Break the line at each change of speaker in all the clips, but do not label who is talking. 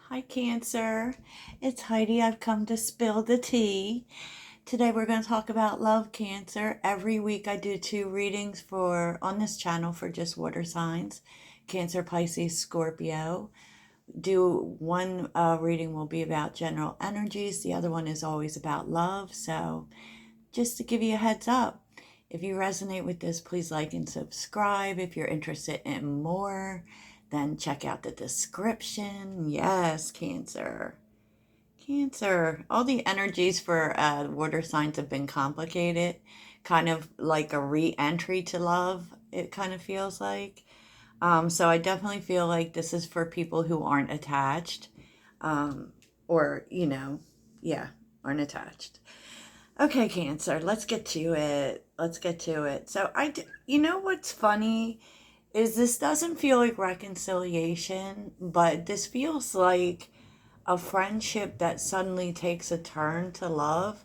Hi, Cancer. It's Heidi. I've come to spill the tea. Today we're going to talk about love, Cancer. Every week I do two readings for on this channel for just water signs, Cancer, Pisces, Scorpio. Do one reading will be about general energies. The other one is always about love. So just to give you a heads up, if you resonate with this, please like and subscribe. If you're interested in more, then check out the description. Yes, Cancer. Cancer. All the energies for water signs have been complicated, kind of like a re-entry to love, it kind of feels like. So I definitely feel like this is for people who aren't attached, um, or, yeah, aren't attached. Okay, Cancer, let's get to it. Let's get to it. You know what's funny is this doesn't feel like reconciliation, but this feels like a friendship that suddenly takes a turn to love.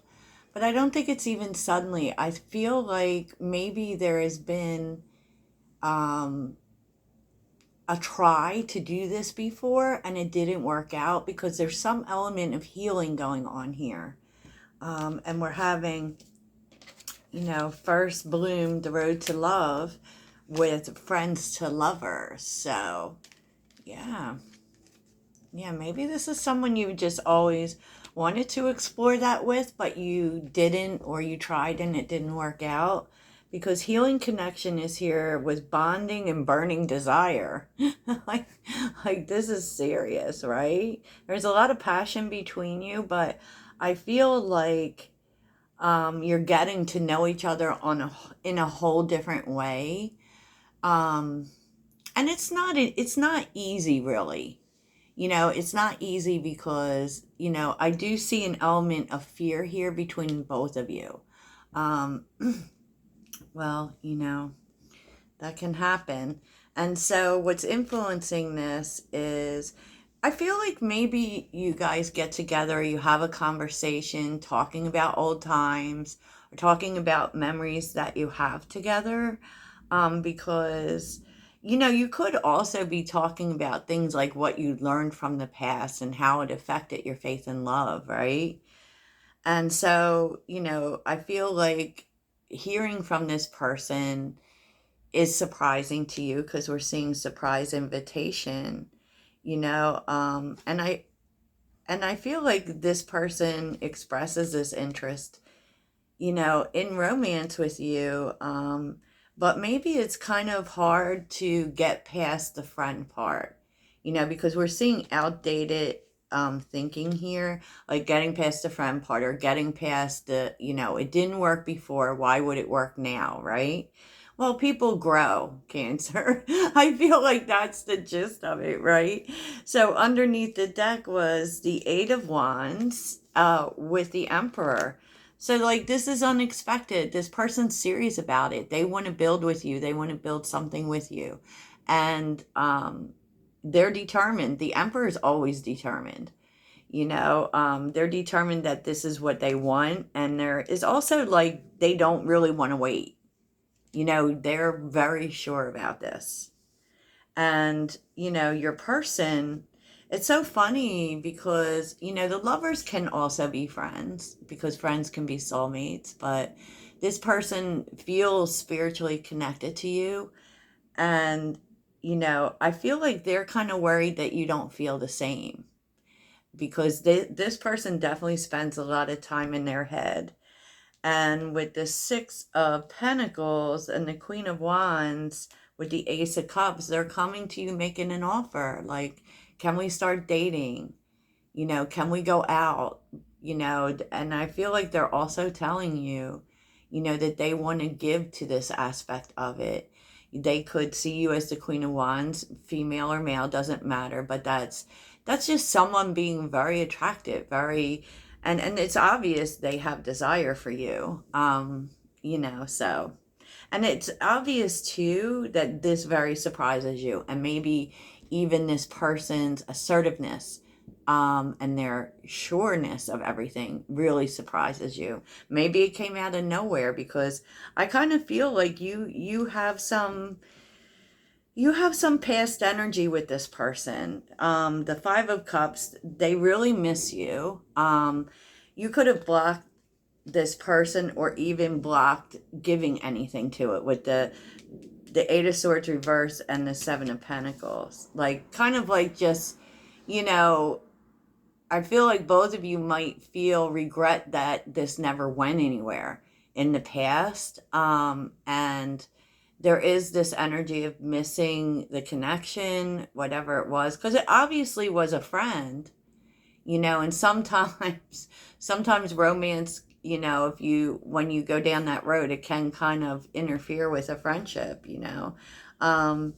But I don't think it's even suddenly. I feel like maybe there has been um, a try to do this before and it didn't work out because there's some element of healing going on here. And we're having, first bloom, the road to love with friends to lovers. So, yeah. Yeah, maybe this is someone you just always wanted to explore that with, but you didn't, or you tried and it didn't work out. Because healing connection is here with bonding and burning desire. like, like this is serious, right? There's a lot of passion between you, but I feel like you're getting to know each other in a whole different way. Um, and it's not easy, really. It's not easy because, I do see an element of fear here between both of you. Um, well, that can happen. And so what's influencing this is I feel like maybe you guys get together, you have a conversation talking about old times or talking about memories that you have together. Because you could also be talking about things like what you learned from the past and how it affected your faith in love, right? And so, I feel like hearing from this person is surprising to you because we're seeing surprise invitation, and I feel like this person expresses this interest, in romance with you. But maybe it's kind of hard to get past the friend part, because we're seeing outdated thinking here, like getting past the friend part or getting past it didn't work before. Why would it work now, right? Well, people grow, Cancer. I feel like that's the gist of it, right? So underneath the deck was the Eight of Wands with the Emperor. So, like, this is unexpected. This person's serious about it. They want to build with you. They want to build something with you. And they're determined. The Emperor is always determined. They're determined that this is what they want. And there is also, like, they don't really want to wait. They're very sure about this. And, your person, it's so funny because, the lovers can also be friends because friends can be soulmates, but this person feels spiritually connected to you. And, I feel like they're kind of worried that you don't feel the same because this person definitely spends a lot of time in their head. And with the Six of Pentacles and the Queen of Wands with the Ace of Cups, they're coming to you making an offer. Like, can we start dating? Can we go out? And I feel like they're also telling you, that they want to give to this aspect of it. They could see you as the Queen of Wands, female or male, doesn't matter, but that's just someone being very attractive, very, and it's obvious they have desire for you. So, and it's obvious too that this very surprises you, and maybe even this person's assertiveness and their sureness of everything really surprises you. Maybe it came out of nowhere because I kind of feel like you have some you have some past energy with this person. The Five of Cups, they really miss you. You could have blocked this person or even blocked giving anything to it with the Eight of Swords reverse and the Seven of Pentacles. Like, kind of like just, you know, I feel like both of you might feel regret that this never went anywhere in the past. And there is this energy of missing the connection, whatever it was, because it obviously was a friend, and sometimes romance, if when you go down that road, it can kind of interfere with a friendship. Um,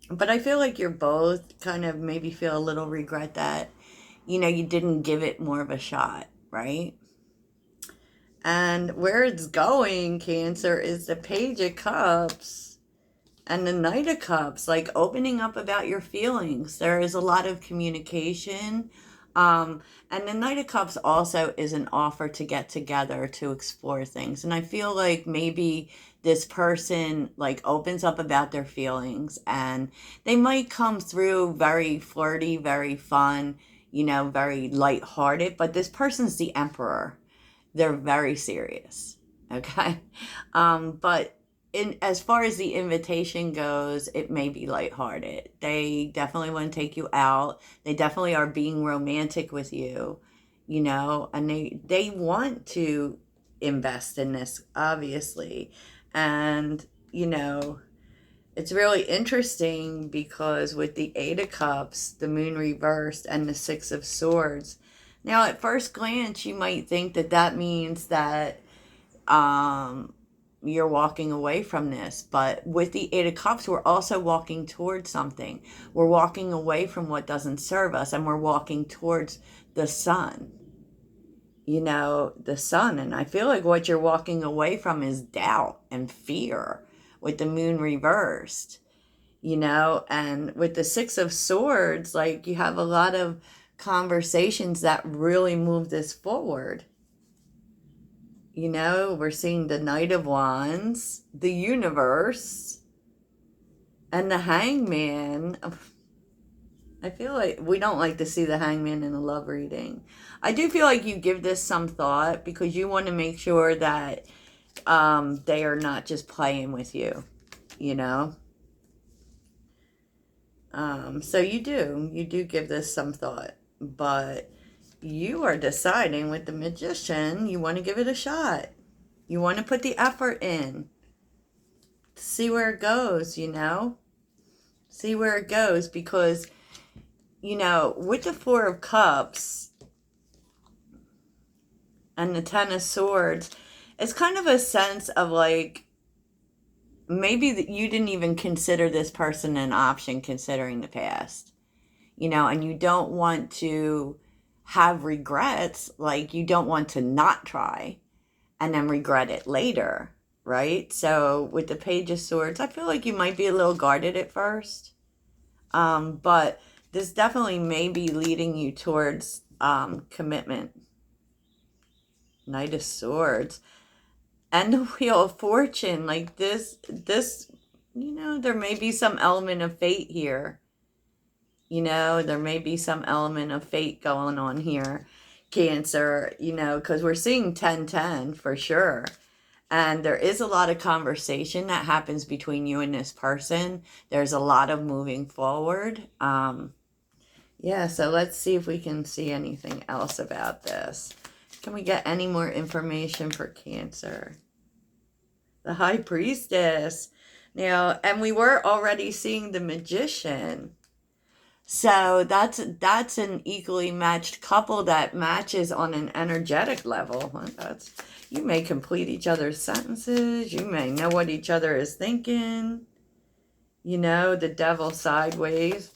but I feel like you're both kind of maybe feel a little regret that, you didn't give it more of a shot, right? And where it's going, Cancer, is the Page of Cups and the Knight of Cups, like opening up about your feelings. There is a lot of communication. And the Knight of Cups also is an offer to get together to explore things. And I feel like maybe this person like opens up about their feelings, and they might come through very flirty, very fun, very lighthearted, but this person's the Emperor. They're very serious. Okay. But as far as the invitation goes, it may be lighthearted. They definitely want to take you out. They definitely are being romantic with you, and they want to invest in this, obviously. And, it's really interesting because with the Eight of Cups, the Moon reversed, and the Six of Swords, now at first glance, you might think that that means that you're walking away from this. But with the Eight of Cups, we're also walking towards something. We're walking away from what doesn't serve us, and we're walking towards the sun. The sun. And I feel like what you're walking away from is doubt and fear with the Moon reversed, and with the Six of Swords, like you have a lot of conversations that really move this forward. We're seeing the Knight of Wands, the Universe, and the Hangman. I feel like we don't like to see the Hangman in a love reading. I do feel like you give this some thought because you want to make sure that they are not just playing with you, you know? So you do give this some thought, but you are deciding with the Magician, you want to give it a shot. You want to put the effort in. See where it goes, See where it goes because, with the Four of Cups and the Ten of Swords, it's kind of a sense of like, maybe that you didn't even consider this person an option considering the past, and you don't want to have regrets, like you don't want to not try and then regret it later, right? So with the Page of Swords, I feel like you might be a little guarded at first, but this definitely may be leading you towards commitment. Knight of Swords and the Wheel of Fortune, like this, there may be some element of fate here. There may be some element of fate going on here, Cancer, because we're seeing 10-10 for sure. And there is a lot of conversation that happens between you and this person. There's a lot of moving forward. Yeah, so let's see if we can see anything else about this. Can we get any more information for Cancer? The High Priestess. Now, and we were already seeing the Magician. So that's an equally matched couple that matches on an energetic level. You may complete each other's sentences. You may know what each other is thinking. The Devil sideways.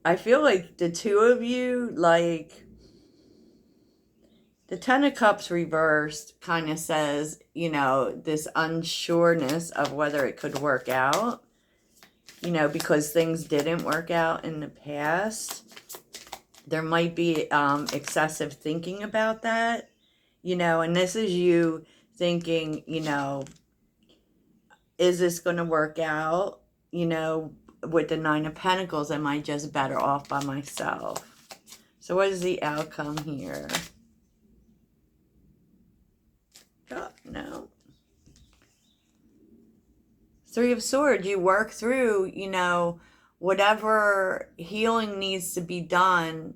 I feel like the two of you, like, the Ten of Cups reversed kind of says, this unsureness of whether it could work out, because things didn't work out in the past. There might be excessive thinking about that, and this is you thinking, is this going to work out? With the Nine of Pentacles, am I just better off by myself? So what is the outcome here? Oh, no. Three of Swords, you work through, whatever healing needs to be done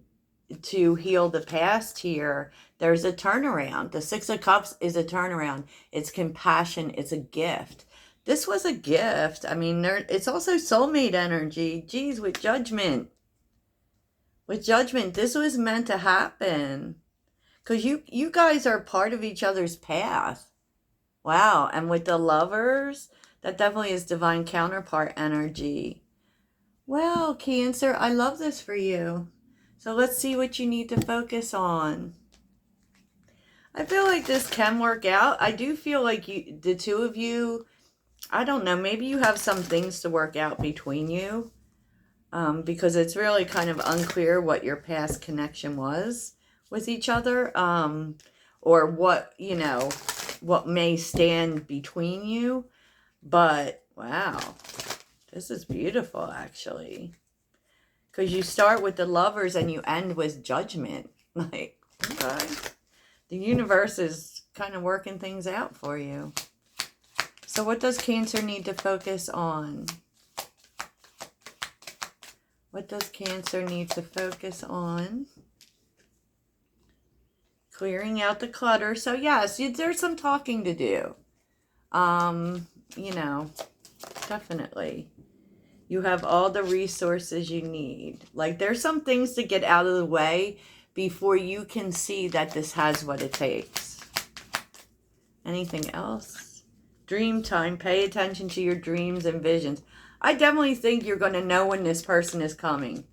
to heal the past here. There's a turnaround. The Six of Cups is a turnaround. It's compassion. It's a gift. This was a gift. I mean, it's also soulmate energy. Geez, with Judgment. With Judgment, this was meant to happen. Because you guys are part of each other's path. Wow. And with the Lovers, that definitely is divine counterpart energy. Well, Cancer, I love this for you. So let's see what you need to focus on. I feel like this can work out. I do feel like the two of you, I don't know, maybe you have some things to work out between you. Because it's really kind of unclear what your past connection was with each other. Or what may stand between you. But, wow, this is beautiful, actually. Because you start with the Lovers and you end with Judgment. Like, okay. The universe is kind of working things out for you. So what does Cancer need to focus on? What does Cancer need to focus on? Clearing out the clutter. So yes, there's some talking to do. Definitely. You have all the resources you need. Like, there's some things to get out of the way before you can see that this has what it takes. Anything else? Dream time. Pay attention to your dreams and visions. I definitely think you're going to know when this person is coming.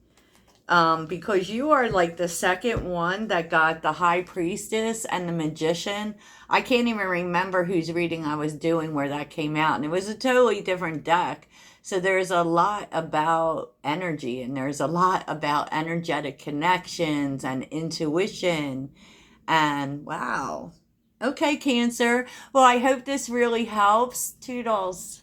Because you are like the second one that got the High Priestess and the Magician. I can't even remember whose reading I was doing where that came out. And it was a totally different deck. So there's a lot about energy, and there's a lot about energetic connections and intuition. And wow. Okay, Cancer. Well, I hope this really helps. Toodles.